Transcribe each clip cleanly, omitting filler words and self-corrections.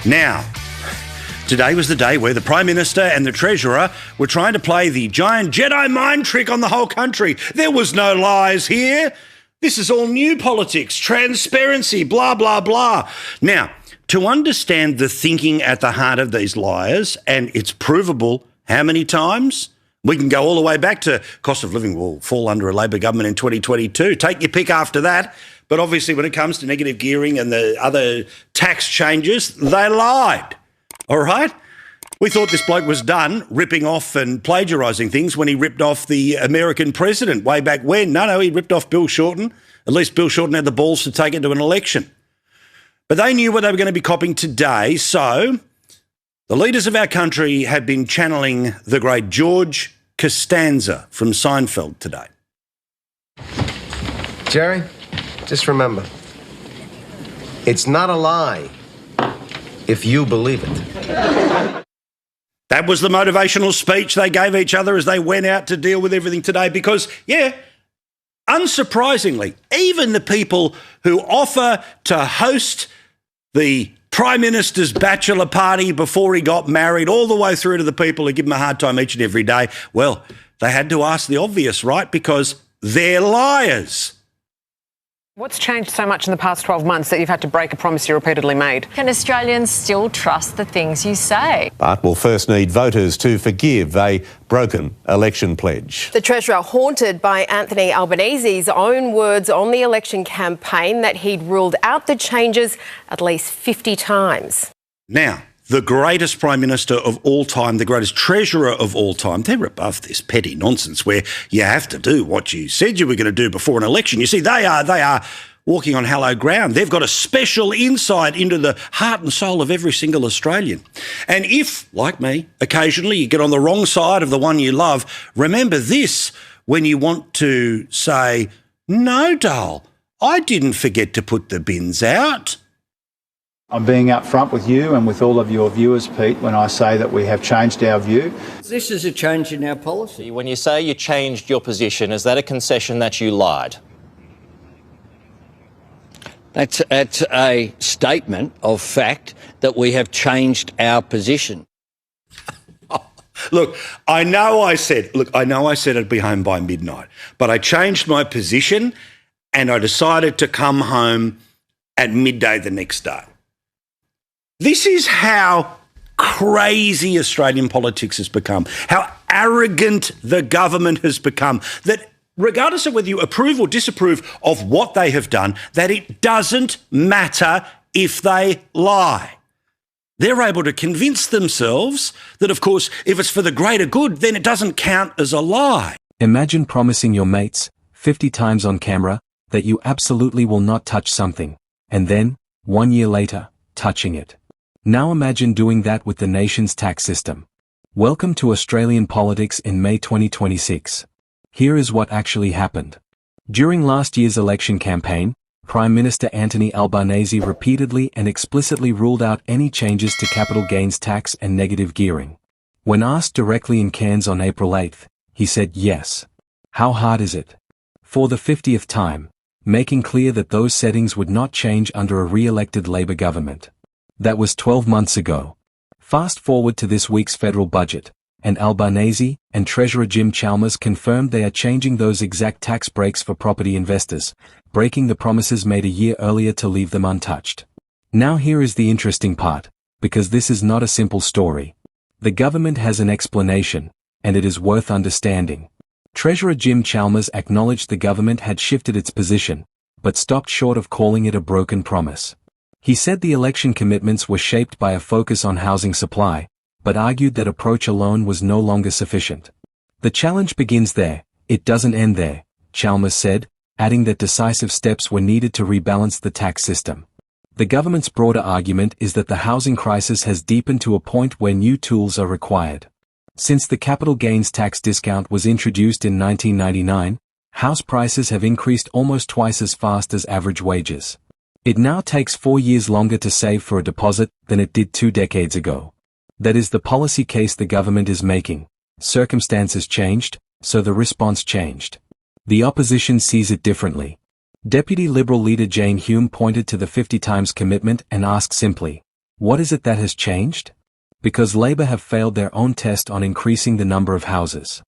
Now, today was the day where the Prime Minister and the Treasurer were trying to play the giant Jedi mind trick on the whole country. There was no lies here. This is all new politics, transparency, blah, blah, blah. Now, to understand the thinking at the heart of these liars, and it's provable how many times? We can go all the way back to cost of living will fall under a Labor government in 2022. Take your pick after that. But obviously when it comes to negative gearing and the other tax changes, they lied. All right? We thought this bloke was done ripping off and plagiarising things when he ripped off the American president way back when. No, he ripped off Bill Shorten. At least Bill Shorten had the balls to take it to an election. But they knew what they were going to be copying today, so the leaders of our country have been channeling the great George Costanza from Seinfeld today. Jerry, just remember, it's not a lie if you believe it. That was the motivational speech they gave each other as they went out to deal with everything today because, yeah, unsurprisingly, even the people who offer to host the Prime Minister's bachelor party before he got married, all the way through to the people who give him a hard time each and every day, well, they had to ask the obvious, right? Because they're liars. What's changed so much in the past 12 months that you've had to break a promise you repeatedly made? Can Australians still trust the things you say? But we'll first need voters to forgive a broken election pledge. The Treasurer haunted by Anthony Albanese's own words on the election campaign that he'd ruled out the changes at least 50 times. Now, the greatest Prime Minister of all time, the greatest Treasurer of all time, they're above this petty nonsense where you have to do what you said you were going to do before an election. You see, they are walking on hallowed ground. They've got a special insight into the heart and soul of every single Australian. And if, like me, occasionally you get on the wrong side of the one you love, remember this when you want to say, no, doll, I didn't forget to put the bins out. I'm being upfront with you and with all of your viewers, Pete, when I say that we have changed our view. This is a change in our policy. When you say you changed your position, is that a concession that you lied? That's a statement of fact that we have changed our position. Look, I know I said I'd be home by midnight, but I changed my position and I decided to come home at midday the next day. This is how crazy Australian politics has become, how arrogant the government has become, that regardless of whether you approve or disapprove of what they have done, that it doesn't matter if they lie. They're able to convince themselves that, of course, if it's for the greater good, then it doesn't count as a lie. Imagine promising your mates 50 times on camera that you absolutely will not touch something, and then, 1 year later, touching it. Now imagine doing that with the nation's tax system. Welcome to Australian politics in May 2026. Here is what actually happened. During last year's election campaign, Prime Minister Anthony Albanese repeatedly and explicitly ruled out any changes to capital gains tax and negative gearing. When asked directly in Cairns on April 8, he said yes. How hard is it? For the 50th time, making clear that those settings would not change under a re-elected Labor government. That was 12 months ago. Fast forward to this week's federal budget, and Albanese and Treasurer Jim Chalmers confirmed they are changing those exact tax breaks for property investors, breaking the promises made a year earlier to leave them untouched. Now here is the interesting part, because this is not a simple story. The government has an explanation, and it is worth understanding. Treasurer Jim Chalmers acknowledged the government had shifted its position, but stopped short of calling it a broken promise. He said the election commitments were shaped by a focus on housing supply, but argued that approach alone was no longer sufficient. The challenge begins there, it doesn't end there, Chalmers said, adding that decisive steps were needed to rebalance the tax system. The government's broader argument is that the housing crisis has deepened to a point where new tools are required. Since the capital gains tax discount was introduced in 1999, house prices have increased almost twice as fast as average wages. It now takes 4 years longer to save for a deposit than it did 2 decades ago. That is the policy case the government is making. Circumstances changed, so the response changed. The opposition sees it differently. Deputy Liberal leader Jane Hume pointed to the 50 times commitment and asked simply, What is it that has changed? Because Labour have failed their own test on increasing the number of houses.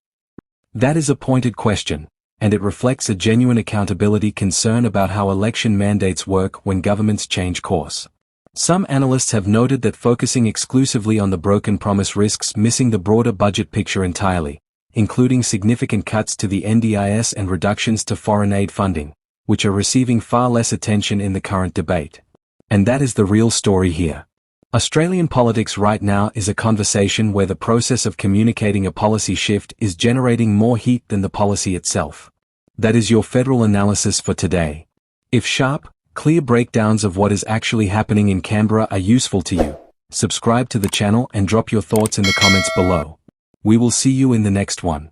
That is a pointed question, and it reflects a genuine accountability concern about how election mandates work when governments change course. Some analysts have noted that focusing exclusively on the broken promise risks missing the broader budget picture entirely, including significant cuts to the NDIS and reductions to foreign aid funding, which are receiving far less attention in the current debate. And that is the real story here. Australian politics right now is a conversation where the process of communicating a policy shift is generating more heat than the policy itself. That is your federal analysis for today. If sharp, clear breakdowns of what is actually happening in Canberra are useful to you, subscribe to the channel and drop your thoughts in the comments below. We will see you in the next one.